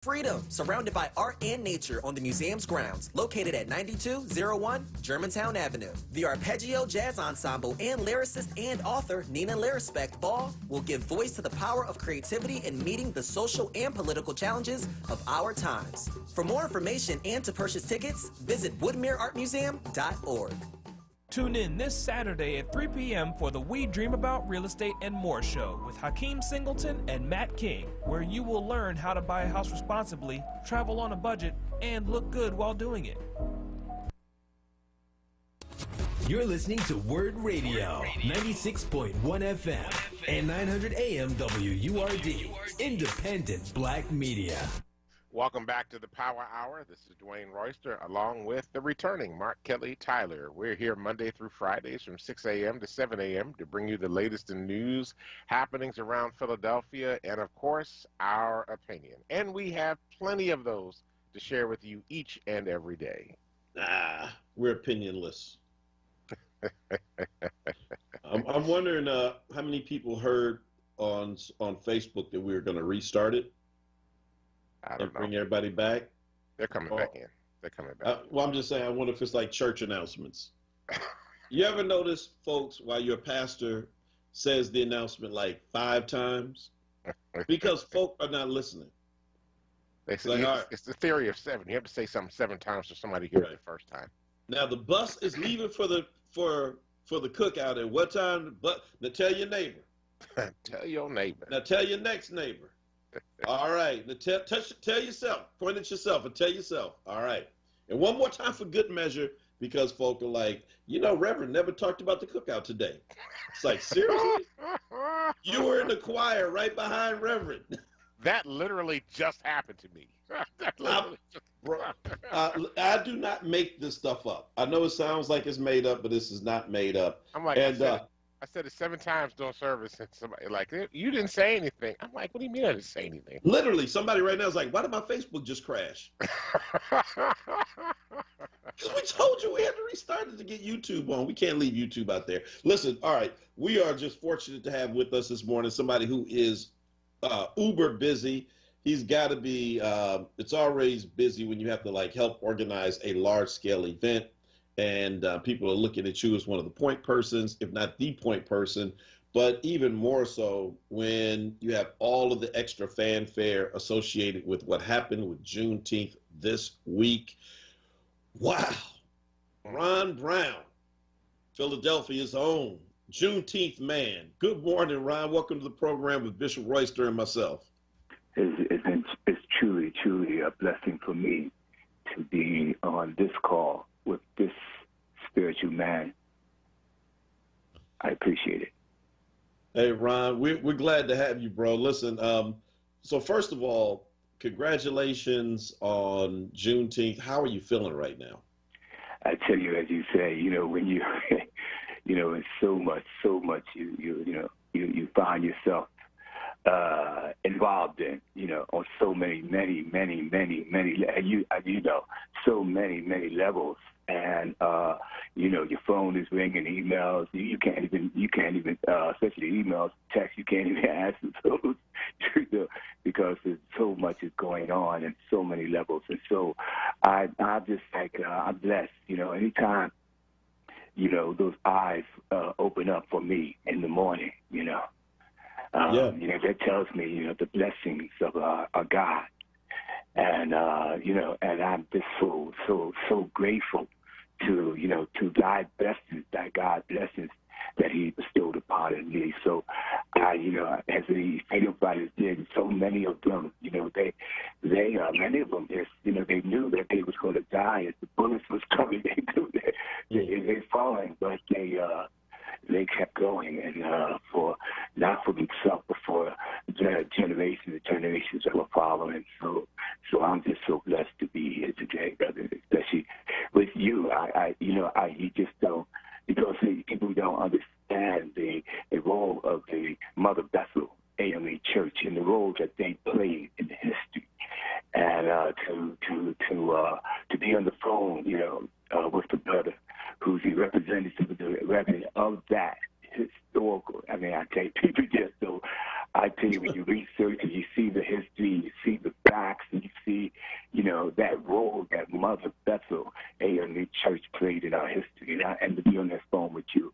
Freedom, surrounded by art and nature on the museum's grounds, located at 9201 Germantown Avenue. The Arpeggio Jazz Ensemble and lyricist and author Nina Lyrespect Ball will give voice to the power of creativity in meeting the social and political challenges of our times. For more information and to purchase tickets, visit woodmereartmuseum.org. Tune in this Saturday at 3 p.m. for the We Dream About Real Estate and More show with Hakeem Singleton and Matt King, where you will learn how to buy a house responsibly, travel on a budget, and look good while doing it. You're listening to WURD Radio, 96.1 FM and 900 AM WURD, independent black media. Welcome back to the Power Hour. This is Dwayne Royster along with the returning Mark Kelly Tyler. We're here Monday through Fridays from 6 a.m. to 7 a.m. to bring you the latest in news, happenings around Philadelphia, and, of course, our opinion. And we have plenty of those to share with you each and every day. We're opinionless. I'm wondering how many people heard on Facebook that we were going to restart it. I don't know. Bring everybody back. They're coming back in. They're coming back. Well, I'm just saying, I wonder if it's like church announcements. You ever notice, folks, while your pastor says the announcement like 5 times? Because folk are not listening. They say it's the theory of 7. You have to say something 7 times for somebody to hear it the first time. Now the bus is leaving for the cookout at what time? But now tell your neighbor. Tell your neighbor. Now tell your next neighbor. All right. Now tell yourself. Point at yourself and tell yourself. All right. And one more time for good measure, because folk are like, Reverend never talked about the cookout today. It's like, seriously? You were in the choir right behind Reverend. That literally just happened to me. I do not make this stuff up. I know it sounds like it's made up, but this is not made up. I'm like, I said it 7 times during service, and somebody like, you didn't say anything. I'm like, what do you mean I didn't say anything? Literally, somebody right now is like, why did my Facebook just crash? Because we told you we had to restart it to get YouTube on. We can't leave YouTube out there. Listen, all right, we are just fortunate to have with us this morning somebody who is uber busy. He's got to be, it's always busy when you have to help organize a large scale event. And people are looking at you as one of the point persons, if not the point person, but even more so when you have all of the extra fanfare associated with what happened with Juneteenth this week. Wow. Ron Brown, Philadelphia's own Juneteenth man. Good morning, Ron. Welcome to the program with Bishop Royster and myself. It's truly a blessing for me to be on this call with this spiritual man. I appreciate it. Hey, Ron, we're glad to have you, bro. Listen, so first of all, congratulations on Juneteenth. How are you feeling right now? I tell you, as you say, when you, it's so much you find yourself involved in, on so many, so many levels. And, your phone is ringing, emails, you can't even, especially emails, text, you can't even answer those, because there's so much is going on and so many levels. And so I'm just I'm blessed, anytime, those eyes open up for me in the morning, that tells me, the blessings of our God. And, and I'm just so grateful to, to God's blessings that he bestowed upon me. So, as the freedom fighters did, so many of them, many of them just, they knew that they was going to die as the bullets was coming. They knew that they're falling, but they kept going, and not for themselves, but for generations and generations that were following. So I'm just so blessed to be here today, brother, especially with you. You just don't, people don't understand the role of the Mother Bethel AME Church and the role that they played in history, and to be on the phone, with the brother who's the representative of that historical. I tell you, people just so I tell you, when you research and you see the history, you see the facts, and you see, that role that Mother Bethel AME Church played in our history. And to be on this phone with you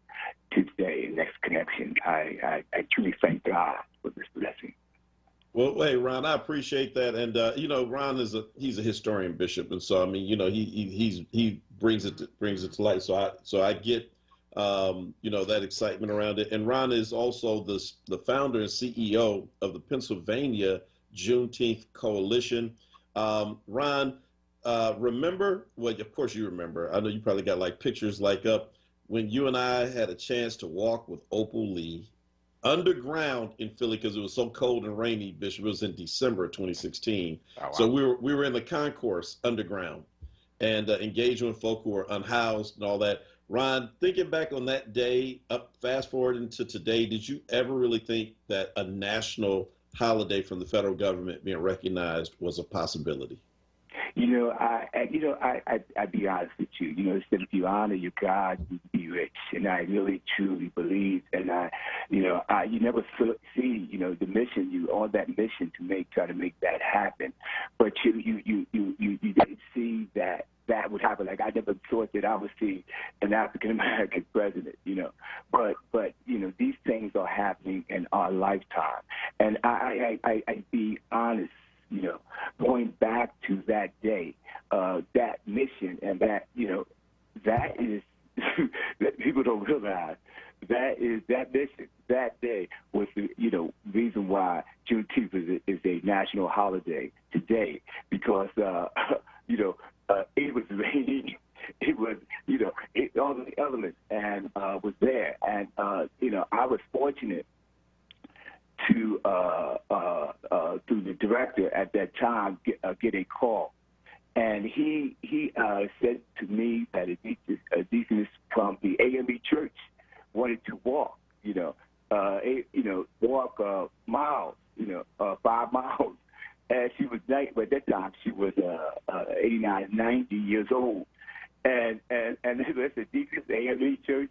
today, Next Connection, I truly thank God for this blessing. Well, hey, Ron, I appreciate that, and Ron he's a historian, Bishop, and so I mean, he brings it to light. So I get that excitement around it. And Ron is also the founder and CEO of the Pennsylvania Juneteenth Coalition. Ron, remember? Well, of course you remember. I know you probably got like pictures up when you and I had a chance to walk with Opal Lee underground in Philly because it was so cold and rainy. Bishop, it was in December of 2016. Oh, wow. So we were in the concourse underground and engaging with folk who were unhoused and all that. Ron, thinking back on that day, fast forward into today, did you ever really think that a national holiday from the federal government being recognized was a possibility? I'd be honest with you. It said if you honor your God, you be rich, and I really truly believe. And you never see, the mission. You on that mission to try to make that happen, but you didn't see that would happen. Like I never thought that I would see an African American president, But these things are happening in our lifetime, and I be honest. Going back to that day, that mission, and that is that people don't realize that mission, that day was the reason why Juneteenth is a national holiday today, because it was raining. It was, all the elements and was there, and I was fortunate to through the director at that time get a call, and he said to me that a deaconess from the AME Church wanted to walk, walk miles, 5 miles, and she was at that time she was 89, 90 years old. And I said, Deacons, AME Church,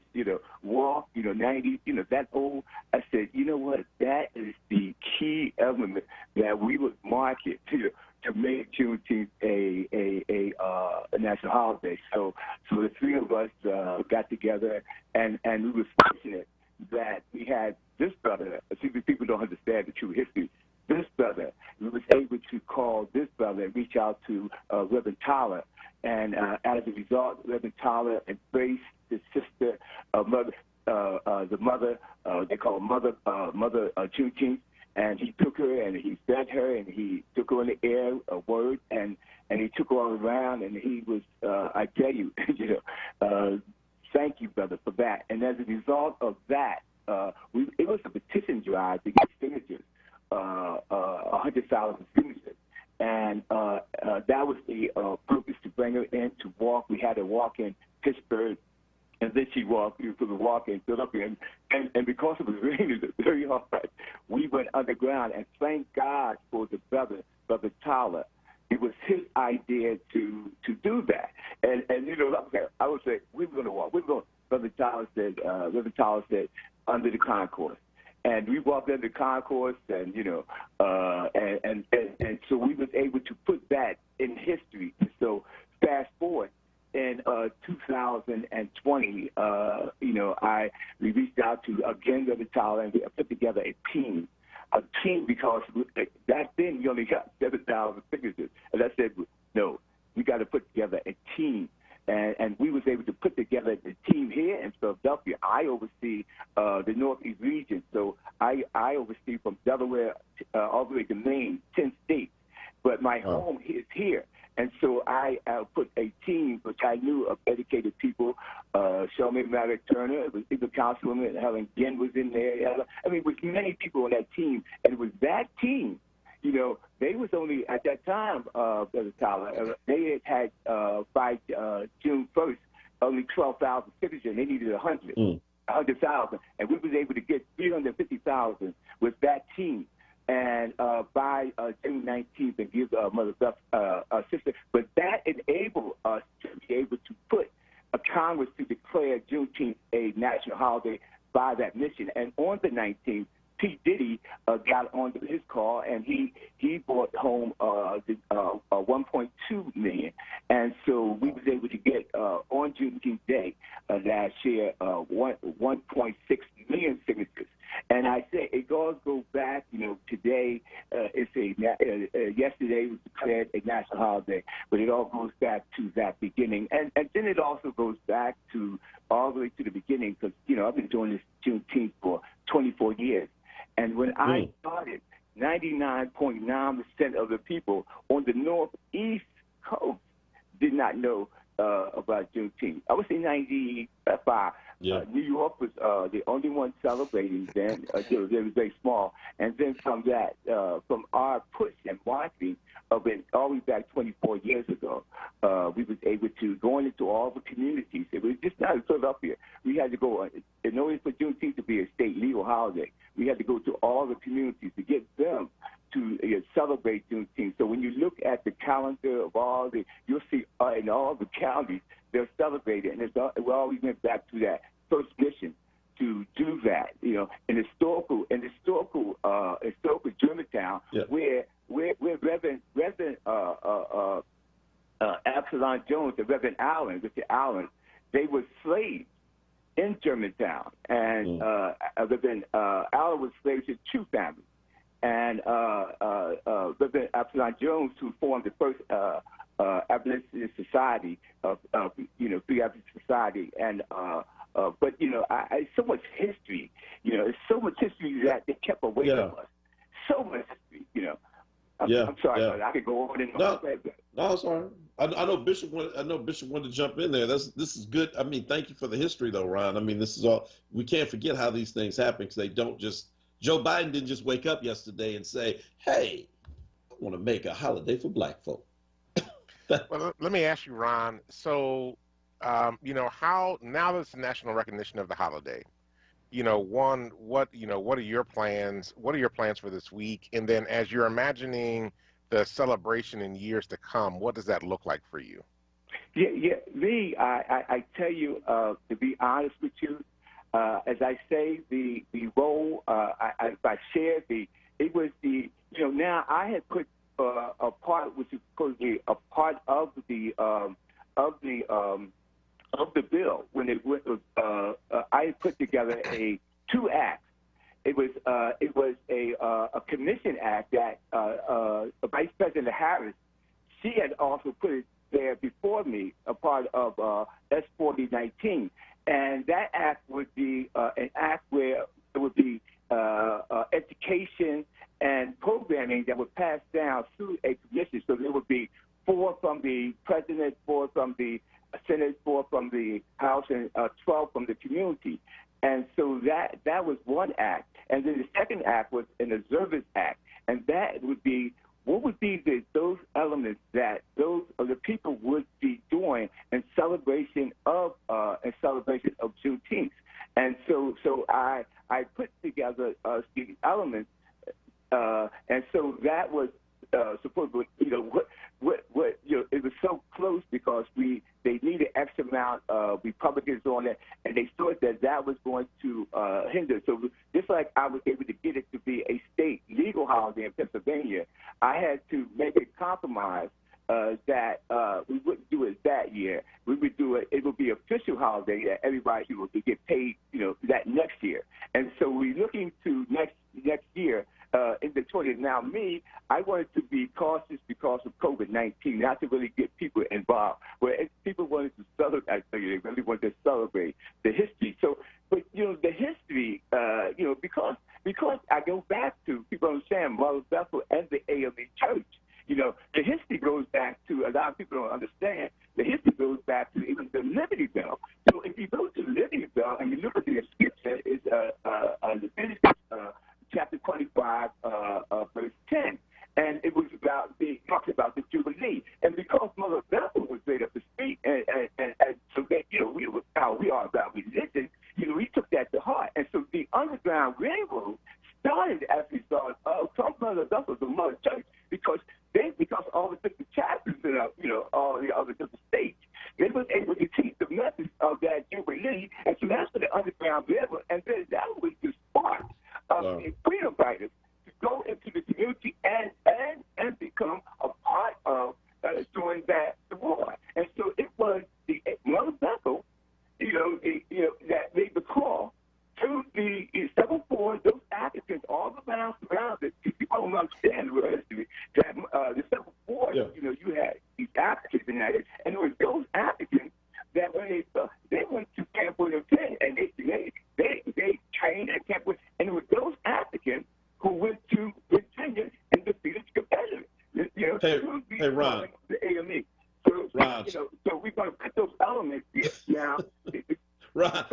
walk, 90, that old. I said, you know what? That is the key element that we would market to make Juneteenth a national holiday. So the three of us got together, and we were fortunate that we had this brother. See, people don't understand the true history. This brother, we was able to call this brother and reach out to Reverend Tyler. And as a result, Reverend Tyler embraced his sister, the mother, they call her Mother Juneteenth, and he took her and he fed her and he took her in the air, a word, and he took her all around, and he was, I tell you, thank you, brother, for that. And as a result of that, it was a petition drive to get signatures, 100,000 signatures. And that was the purpose, to bring her in to walk. We had her walk in Pittsburgh, and then she walked through the walk in Philadelphia. And because it was raining very hard, we went underground. And thank God for the brother Tyler. It was his idea to do that. And I would say, we were going to walk. Reverend Tyler said, under the concourse. And we walked under the concourse, and and so we was able to put that in history. So fast forward in 2020, we reached out to Reverend Tyler, and we put together a team because back then we only got 7,000 signatures, and I said, no, we got to put together a team. And we was able to put together the team here in Philadelphia. I oversee the Northeast region, so I oversee from Delaware all the way to Maine, 10 states. But my home is here. And so I put a team, which I knew of dedicated people. Shelby Merritt Turner, it was even Councilwoman Helen Ginn was in there. I mean, with many people on that team. And it was that team, they was only, at that time, Brother Tyler, they had by June 1st, only 12,000 signatures, and they needed 100,000. And we was able to get 350,000 with that team. And by June 19th, and give Mother Beth a sister. But that enabled us to be able to put a Congress to declare Juneteenth a national holiday by that mission. And on the 19th, P. Diddy got on his car, and he brought home 1.2 million. And so we was able to get on Juneteenth Day last year 1.6 million signatures. And I say it goes back, today yesterday was declared a national holiday, but it all goes back to that beginning. And then it also goes back to all the way to the beginning because, I've been doing this Juneteenth for 24 years. And when I started, 99.9% of the people on the Northeast Coast did not know about Juneteenth. I would say 95. New York was the only one celebrating then. They were very small. And then from that, from our push and marketing of it all the way back 24 years ago, we was able to go into all the communities. It was just not in Philadelphia. We had to go, in order for Juneteenth to be a state legal holiday, we had to go to all the communities to get them to celebrate Juneteenth. So when you look at the calendar of you'll see in all the counties, they're celebrating. And we always went back to that first mission to do that, in historical Germantown, where Reverend Absalom Jones and Reverend Richard Allen, they were slaves in Germantown. And Reverend Allen was slaves to two families. And Reverend Absalom Jones, who formed the first abolitionist society, free abolitionist society, and but it's so much history. It's so much history that they kept away from us. So much history. I'm sorry, but I could go on and on. No, sorry. I know Bishop. I know Bishop wanted to jump in there. This is good. I mean, thank you for the history, though, Ron. I mean, this is all. We can't forget how these things happen because they don't just. Joe Biden didn't just wake up yesterday and say, "Hey, I want to make a holiday for Black folk." Well, let me ask you, Ron. So, how now that it's national recognition of the holiday, what are your plans? What are your plans for this week? And then, as you're imagining the celebration in years to come, what does that look like for you? Yeah. Me, I tell you, to be honest with you, as I say, the role I shared it was now I had put a part which is supposed to be a part of the bill when it was I put together two acts. It was a commission act that Vice President Harris, she had also put it there before me, a part of S-4019. And that act would be an act where it would be education and programming that would pass down through a commission. So there would be 4 from the president, 4 from the Senate, 4 from the House, and 12 from the community. And so that was one act. And then the second act was an observance act. And that would be what would be those elements that those of the people would be doing in celebration of Juneteenth. And so I put together the elements, and so that was supposed to, it was so close because they needed X amount of Republicans on it, and they thought that was going to hinder. So just like I was able to get it to be a state legal holiday in Pennsylvania, I had to make a compromise that we wouldn't do it that year. We would do it. It would be an official holiday that everybody would get paid, that next year. And so we're looking to next year. In the 20s. Now, I wanted to be cautious because of COVID-19, not to really get people involved. Where people wanted to celebrate, they really wanted to celebrate the history. So, but the history, because I go back to people understand Mother Bethel and the AME Church. The history goes back to, a lot of people don't understand, the history goes back to even the Liberty Bell. So if you go to the Liberty Bell and you look at the scripture, it's Leviticus chapter 25, verse 10. And it was talks about the Jubilee. And because Mother Bethel was made up to speak, and so that, we are about religion, we took that to heart. And so the Underground Railroad started as we thought from Mother Bethel, the Mother Church, because all the different chapters in all the other different states, they were able to teach the message of that Jubilee. And so that's for the Underground Railroad. And then that was the spark of freedom during the war. And so it was the one vessel, that made the call to the 7-4, those Africans all around it. People don't understand the history. That the 7-4, you had these Africans in that, and it was those Africans that when they went to Camp William Penn, and they trained at Camp William, and it was those Africans who went to Virginia and defeated the Confederates. Hey, Ron. The AME. So, Ron. so we're going to put those elements here now. Ron,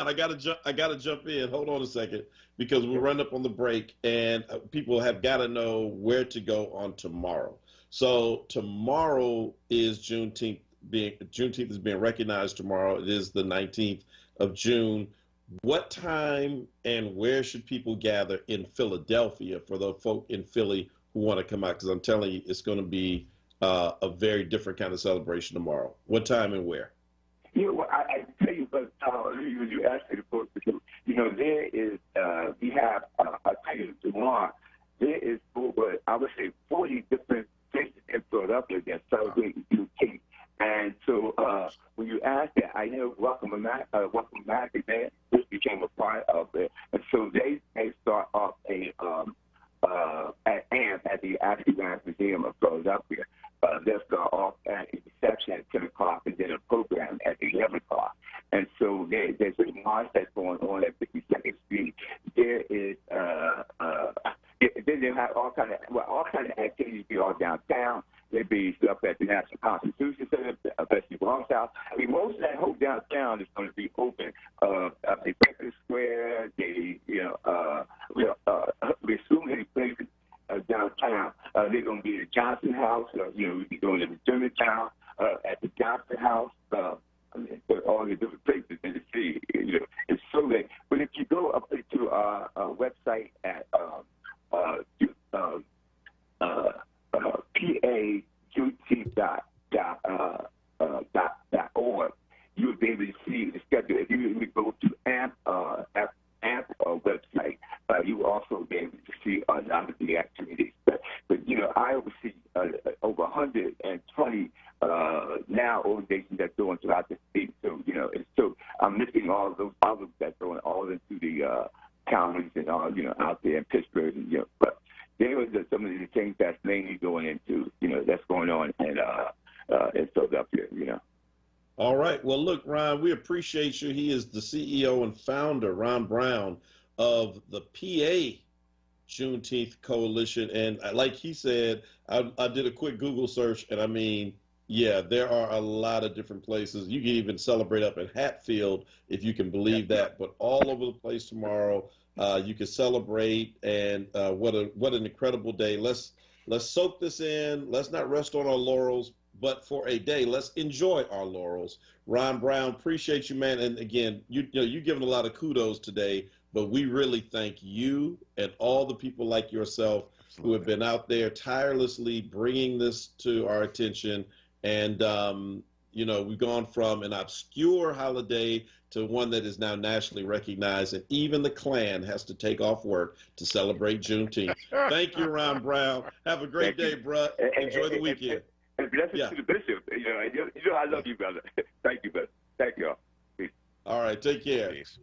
I gotta jump in. Hold on a second, because we're running up on the break, and people have got to know where to go on tomorrow. So tomorrow is Juneteenth. Juneteenth is being recognized tomorrow. It is the 19th of June. What time and where should people gather in Philadelphia for the folk in Philly who want to come out? Because I'm telling you, it's going to be a very different kind of celebration tomorrow. What time and where? I tell you, but you asked me before, there is, we have, I'll tell you tomorrow, there is over, I would say, 40 different places in Philadelphia that celebrate Juneteenth. And so when you ask that, I know Welcome America Day, this became a part of it. And so they start off at AMP, at the African American Museum of Philadelphia. They'll start off at a reception at 10 o'clock and then a program at 11 o'clock. And so there's a march that's going on at 52nd Street. There is, then they have all kind of activities be all downtown. They be up at the National Constitution Center, Festival House House. I mean, most of that whole downtown is going to be open. The Breakfast Square, there's so many places downtown. They're going to be at the Johnson House. We'll be going to the Germantown, at the Johnson House. All the different places in the city. It's so late. But if you go up to our website at PAUT.org, you'll be able to see the schedule. If you go to AMP website, you will also be able to see a lot of the activities. But I oversee over 120 now organizations that go throughout the state. So I'm missing all of those others that go all into the counties and all out there in Pittsburgh. But there was some of the things that's mainly going into that's going on in Philadelphia. All right. Well, look, Ron, we appreciate you. He is the CEO and founder, Ron Brown, of the PA Juneteenth Coalition. And like he said, I did a quick Google search, and I mean, yeah, there are a lot of different places. You can even celebrate up in Hatfield, if you can believe that. But all over the place tomorrow, you can celebrate, and what an incredible day. Let's soak this in. Let's not rest on our laurels, but for a day, let's enjoy our laurels. Ron Brown, appreciate you, man. And again, you're giving a lot of kudos today, but we really thank you and all the people like yourself who have been out there tirelessly bringing this to our attention. And, we've gone from an obscure holiday to one that is now nationally recognized, and even the Klan has to take off work to celebrate Juneteenth. Thank you, Ron Brown. Have a great day, bro. Enjoy the weekend. And blessings to the bishop. I love you, brother. Thank you, brother. Thank you all. Peace. All right, take care. Peace.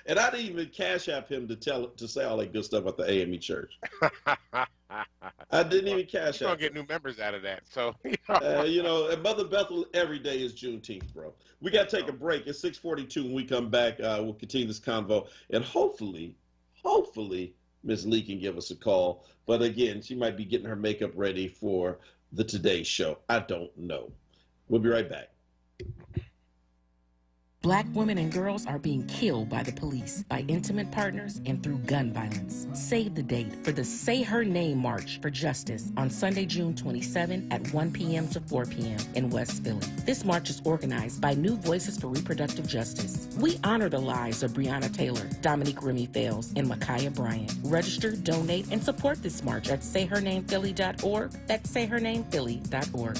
And I didn't even cash app him to say all that good stuff about the AME church. I didn't even cash You're app. Gonna get new members out of that. So and Mother Bethel, every day is Juneteenth, bro. We got to take a break. It's 6:42. When we come back, we'll continue this convo, and hopefully, Ms. Lee can give us a call. But again, she might be getting her makeup ready for the Today Show. I don't know. We'll be right back. Black women and girls are being killed by the police, by intimate partners, and through gun violence. Save the date for the Say Her Name March for Justice on Sunday, June 27 at 1 p.m. to 4 p.m. in West Philly. This march is organized by New Voices for Reproductive Justice. We honor the lives of Breonna Taylor, Dominique Remy Fales, and Micaiah Bryant. Register, donate, and support this march at sayhernamephilly.org. That's sayhernamephilly.org.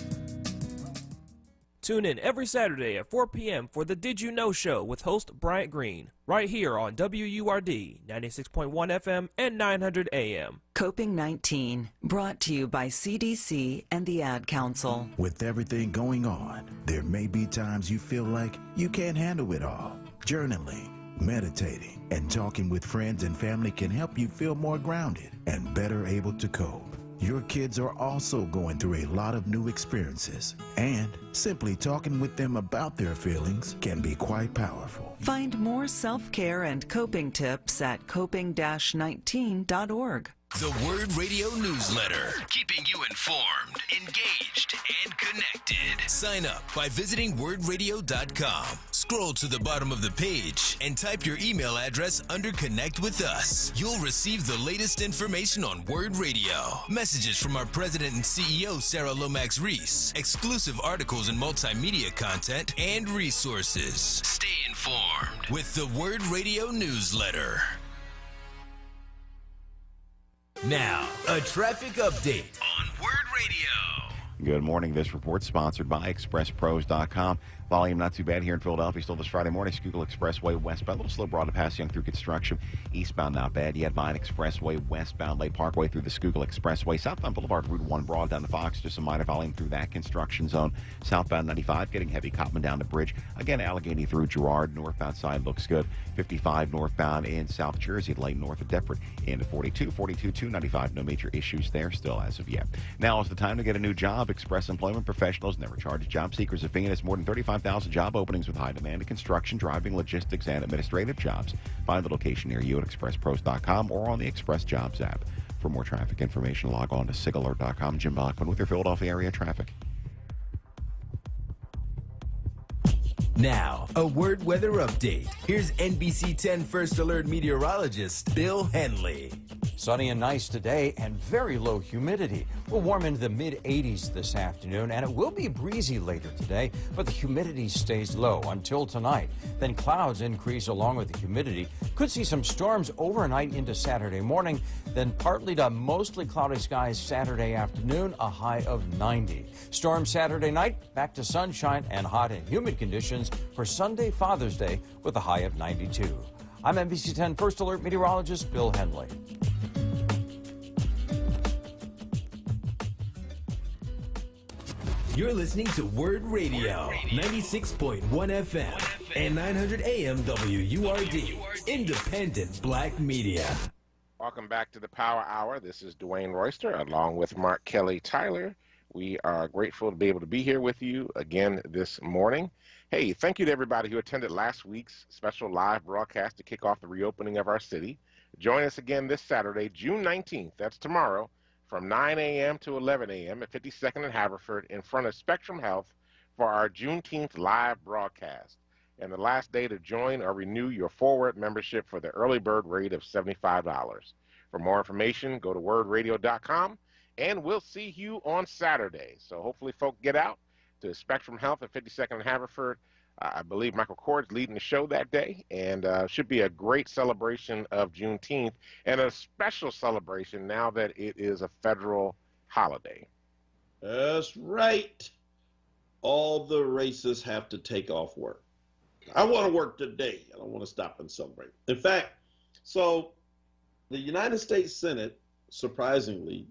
Tune in every Saturday at 4 p.m. for the Did You Know Show with host Bryant Green, right here on WURD 96.1 FM and 900 AM. Coping 19, brought to you by CDC and the Ad Council. With everything going on, there may be times you feel like you can't handle it all. Journaling, meditating, and talking with friends and family can help you feel more grounded and better able to cope. Your kids are also going through a lot of new experiences, and simply talking with them about their feelings can be quite powerful. Find more self-care and coping tips at coping-19.org. The WURD Radio Newsletter, keeping you informed, engaged, and connected. Sign up by visiting wordradio.com. Scroll to the bottom of the page and type your email address under Connect with Us. You'll receive the latest information on WURD Radio, messages from our president and CEO, Sarah Lomax-Reese, exclusive articles and multimedia content, and resources. Stay informed with the WURD Radio Newsletter. Now, a traffic update on WURD Radio. Good morning. This report sponsored by ExpressPros.com. Volume not too bad here in Philadelphia. Still this Friday morning, Schuylkill Expressway westbound. A little slow broad to pass Young through construction. Eastbound not bad yet. Vine Expressway westbound. Lake Parkway through the Schuylkill Expressway. Southbound Boulevard Route 1 broad down to Fox. Just some minor volume through that construction zone. Southbound 95 getting heavy. Copman down the bridge. Again, Allegheny through Girard. Northbound side looks good. 55 northbound in South Jersey. Lane north of Deptford. Into 42. 295. No major issues there still as of yet. Now is the time to get a new job. Express Employment Professionals never charge job seekers a fee, and it's more than 35,000 job openings with high demand in construction, driving, logistics, and administrative jobs. Find the location near you at expresspros.com or on the Express Jobs app. For more traffic information, log on to sigalert.com. Jim Bachman with your Philadelphia area traffic. Now, a WURD weather update. Here's NBC 10 First Alert meteorologist Bill Henley. Sunny and nice today and very low humidity. We'll warm into the mid-80s this afternoon, and it will be breezy later today, but the humidity stays low until tonight. Then clouds increase along with the humidity. Could see some storms overnight into Saturday morning, then partly to mostly cloudy skies Saturday afternoon, a high of 90. Storm Saturday night, back to sunshine and hot and humid conditions for Sunday, Father's Day, with a high of 92. I'm NBC 10 First Alert meteorologist Bill Henley. You're listening to WURD Radio, 96.1 FM and 900 AM WURD, independent black media. Welcome back to the Power Hour. This is Dwayne Royster along with Mark Kelly Tyler. We are grateful to be able to be here with you again this morning. Hey, thank you to everybody who attended last week's special live broadcast to kick off the reopening of our city. Join us again this Saturday, June 19th, that's tomorrow, from 9 a.m. to 11 a.m. at 52nd and Haverford in front of Spectrum Health for our Juneteenth live broadcast. And the last day to join or renew your forward membership for the early bird rate of $75. For more information, go to wordradio.com, and we'll see you on Saturday. So hopefully folk get out to Spectrum Health at 52nd and Haverford. I believe Michael Cord's leading the show that day, and should be a great celebration of Juneteenth and a special celebration now that it is a federal holiday. That's right. All the races have to take off work. I want to work today. I don't want to stop and celebrate. In fact, so the United States Senate, surprisingly,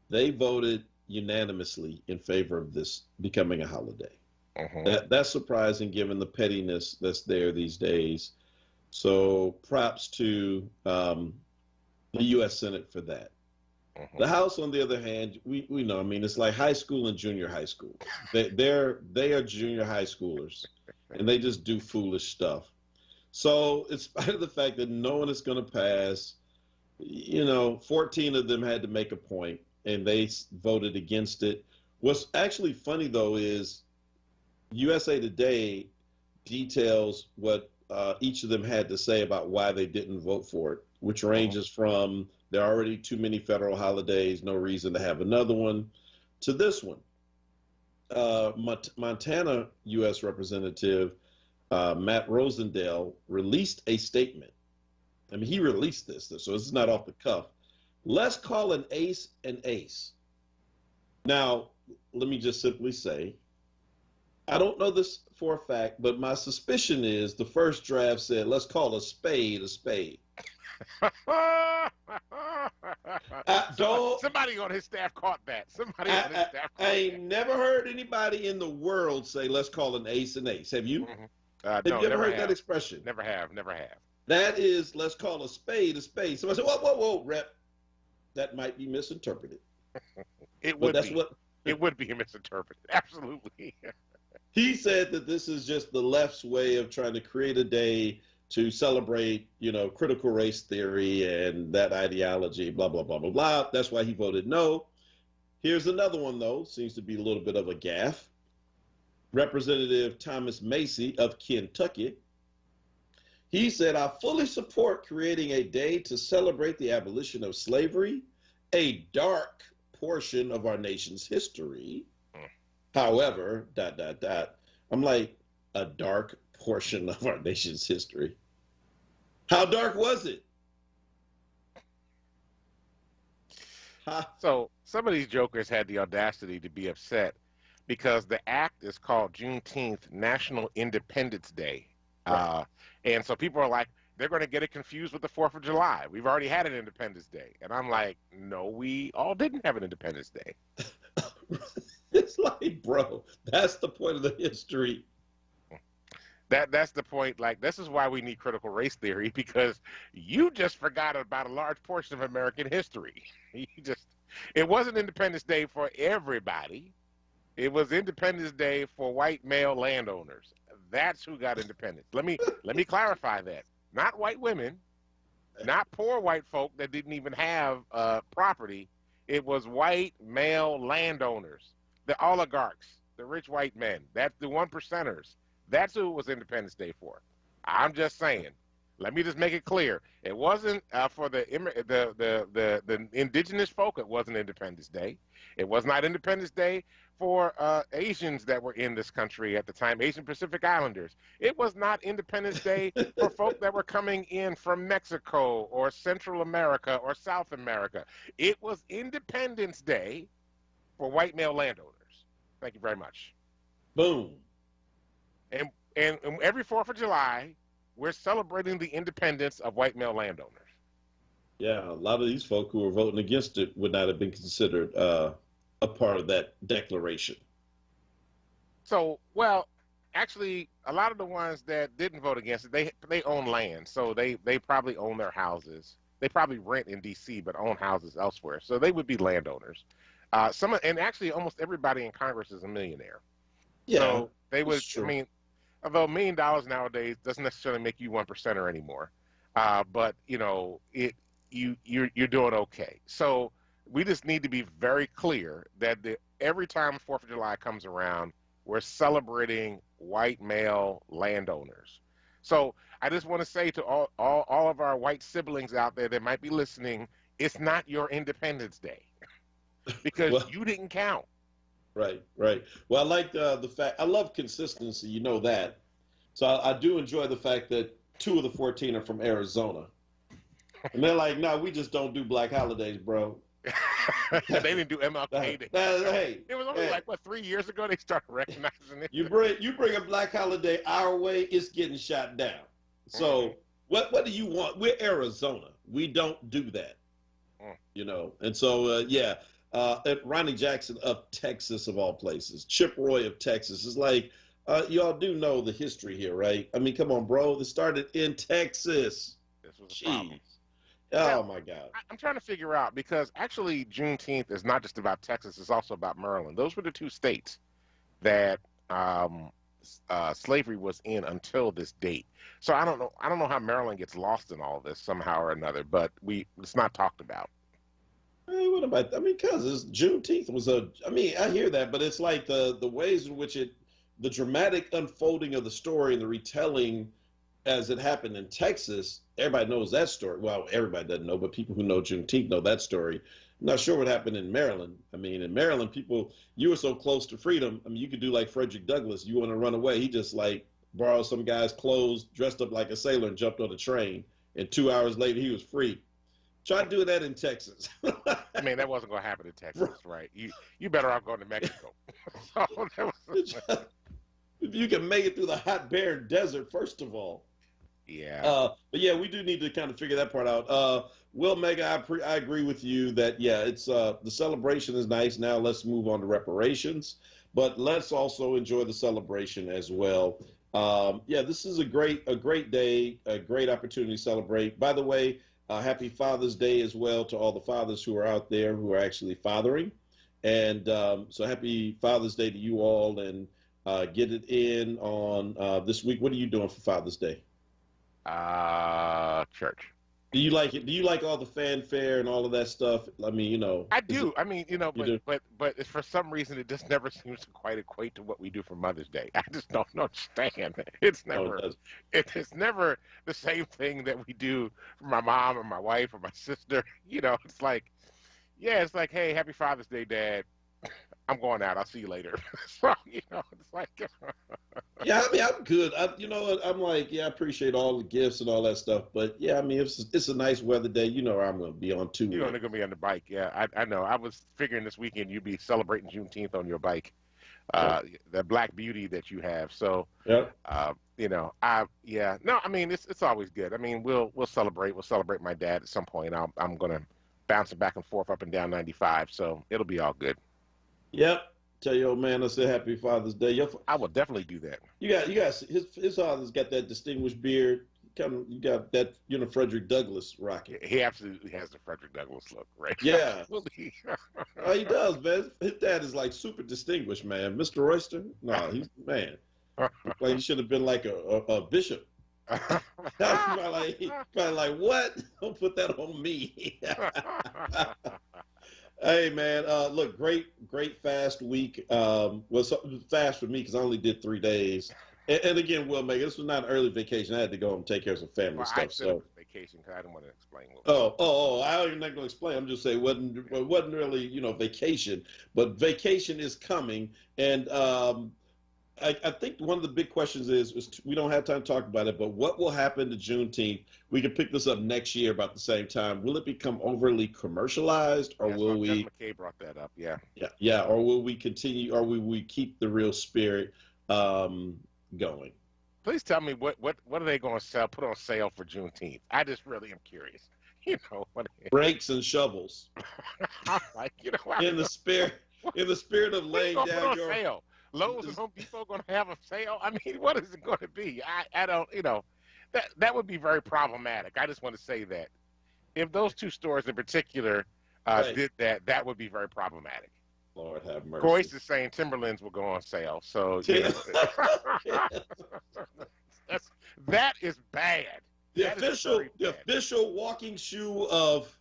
they voted unanimously in favor of this becoming a holiday. That's surprising given the pettiness that's there these days. So props to the U.S. Senate for that. The House, on the other hand, we know, I mean, it's like high school and junior high school. They are junior high schoolers, and they just do foolish stuff. So in spite of the fact that no one is going to pass, 14 of them had to make a point, and they voted against it. What's actually funny, though, is USA Today details what each of them had to say about why they didn't vote for it, which ranges from there are already too many federal holidays, no reason to have another one, to this one. Montana U.S. Representative Matt Rosendale released a statement. I mean, he released this, so it's not off the cuff. Let's call an ace an ace. Now, let me just simply say, I don't know this for a fact, but my suspicion is the first draft said, let's call a spade a spade. Somebody on his staff caught that. I ain't never heard anybody in the world say, let's call an ace an ace. Have you? Mm-hmm. Have you ever heard that expression? Never have. That is, let's call a spade a spade. Somebody said, whoa, Rep. That might be misinterpreted. It would be misinterpreted. Absolutely. He said that this is just the left's way of trying to create a day to celebrate, critical race theory and that ideology, blah, blah, blah, blah, blah. That's why he voted no. Here's another one, though. Seems to be a little bit of a gaffe. Representative Thomas Macy of Kentucky. He said, I fully support creating a day to celebrate the abolition of slavery, a dark portion of our nation's history. However, ... I'm like, a dark portion of our nation's history. How dark was it? So some of these jokers had the audacity to be upset because the act is called Juneteenth National Independence Day. Right. And so people are like, they're going to get it confused with the 4th of July. We've already had an Independence Day. And I'm like, no, we all didn't have an Independence Day. It's like, bro, that's the point of the history. That's the point. Like, this is why we need critical race theory, because you just forgot about a large portion of American history. It wasn't Independence Day for everybody. It was Independence Day for white male landowners. That's who got independence. Let me clarify that. Not white women, not poor white folk that didn't even have property. It was white male landowners, the oligarchs, the rich white men. That's the 1%ers. That's who it was Independence Day for. I'm just saying. Let me just make it clear. It wasn't for the indigenous folk. It wasn't Independence Day. It was not Independence Day for Asians that were in this country at the time, Asian Pacific Islanders. It was not Independence Day for folk that were coming in from Mexico or Central America or South America. It was Independence Day for white male landowners. Thank you very much. Boom. And every 4th of July, we're celebrating the independence of white male landowners. Yeah, a lot of these folk who were voting against it would not have been considered a part of that declaration. So, well, actually, a lot of the ones that didn't vote against it, they own land, so they probably own their houses. They probably rent in D.C. but own houses elsewhere, so they would be landowners. And actually, almost everybody in Congress is a millionaire. Yeah, so they would. I mean, although $1 million nowadays doesn't necessarily make you 1%er anymore, but you're doing okay. So we just need to be very clear that every time 4th of July comes around, we're celebrating white male landowners. So I just want to say to all of our white siblings out there that might be listening, it's not your Independence Day because you didn't count. Right. Well, I like the fact, I love consistency, you know that. So I do enjoy the fact that 2 of the 14 are from Arizona. And they're like, no, we just don't do black holidays, bro. They didn't do MLK Day. Hey, it was only 3 years ago they started recognizing it. You bring a black holiday our way, it's getting shot down. So what do you want? We're Arizona. We don't do that. And so, Ronnie Jackson of Texas, of all places, Chip Roy of Texas, is like, y'all do know the history here, right? I mean, come on, bro. This started in Texas. This was a problem. Oh, my God. I'm trying to figure out, because actually Juneteenth is not just about Texas. It's also about Maryland. Those were the 2 states that slavery was in until this date. So I don't know how Maryland gets lost in all of this somehow or another, but it's not talked about. Hey, what about, because Juneteenth was I hear that, but it's like the ways in which the dramatic unfolding of the story and the retelling as it happened in Texas, everybody knows that story. Well, everybody doesn't know, but people who know Juneteenth know that story. I'm not sure what happened in Maryland. I mean, in Maryland, you were so close to freedom. I mean, you could do like Frederick Douglass. You want to run away. He just borrowed some guy's clothes, dressed up like a sailor, and jumped on a train. And 2 hours later, he was free. Try to do that in Texas. I mean, that wasn't going to happen in Texas, right? You better off going to Mexico. So if you can make it through the hot, barren desert, first of all. Yeah. But yeah, we do need to kind of figure that part out. Will Mega, I agree with you that it's the celebration is nice. Now let's move on to reparations, but let's also enjoy the celebration as well. This is a great day, a great opportunity to celebrate. By the way, happy Father's Day as well to all the fathers who are out there who are actually fathering, and so happy Father's Day to you all, and get it in on this week. What are you doing for Father's Day? Church. Do you like it? Do you like all the fanfare and all of that stuff? I mean, I do. But for some reason, it just never seems to quite equate to what we do for Mother's Day. I just don't understand. It's never the same thing that we do for my mom or my wife or my sister. It's like, hey, happy Father's Day, Dad. I'm going out. I'll see you later. So, it's like. Yeah, I mean, I'm good. I'm like, I appreciate all the gifts and all that stuff. But yeah, I mean, it's a nice weather day. I'm going to be on tour. You're going to be on the bike. Yeah, I know. I was figuring this weekend you'd be celebrating Juneteenth on your bike, the Black Beauty that you have. So, yeah. No, I mean, it's always good. I mean, we'll celebrate. We'll celebrate my dad at some point. I'm going to bounce it back and forth up and down 95. So it'll be all good. Yep. Tell your old man I said happy Father's Day. I will definitely do that. You got his father's got that distinguished beard. You got that Frederick Douglass rocket. He absolutely has the Frederick Douglass look, right? Yeah. He does, man. His dad is like super distinguished, man. Mr. Royster? No, he's man. Like he should have been like a bishop. Probably like what? Don't put that on me. Hey man, look, great fast week. Fast for me because I only did 3 days. And again, this was not an early vacation. I had to go and take care of some family stuff. I said it was vacation because I didn't want to explain. I'm not going to explain. I'm just saying it wasn't really vacation, but vacation is coming. And I think one of the big questions is we don't have time to talk about it, but what will happen to Juneteenth? We can pick this up next year about the same time. Will it become overly commercialized, or will we? McKay brought that up. Yeah. Yeah. Or will we continue? Or will we keep the real spirit going? Please tell me what are they going to put on sale for Juneteenth? I just really am curious. Rakes and shovels. Like in the spirit of laying down your. Sale? Lowe's and Home Depot going to have a sale? I mean, what is it going to be? I don't, that would be very problematic. I just want to say that. If those two stores in particular did that, that would be very problematic. Lord have mercy. Royce is saying Timberlands will go on sale. So, that is bad. The official walking shoe of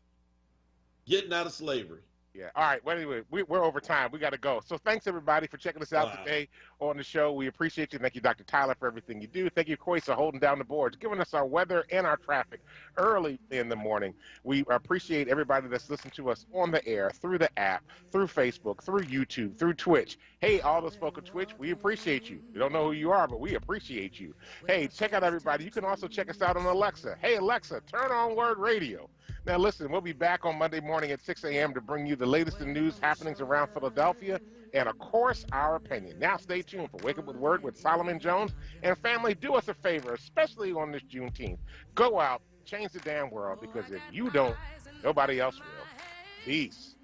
getting out of slavery. Yeah. All right. Well, anyway, we're over time. We got to go. So thanks, everybody, for checking us out today on the show. We appreciate you. Thank you, Dr. Tyler, for everything you do. Thank you, Koyce, for holding down the boards, giving us our weather and our traffic early in the morning. We appreciate everybody that's listening to us on the air, through the app, through Facebook, through YouTube, through Twitch. Hey, all those folk on Twitch, we appreciate you. We don't know who you are, but we appreciate you. Hey, check out everybody. You can also check us out on Alexa. Hey, Alexa, turn on WURD Radio. Now, listen, we'll be back on Monday morning at 6 a.m. to bring you the latest in news happenings around Philadelphia and, of course, our opinion. Now, stay tuned for Wake Up with WURD with Solomon Jones. And, family, do us a favor, especially on this Juneteenth. Go out, change the damn world, because if you don't, nobody else will. Peace.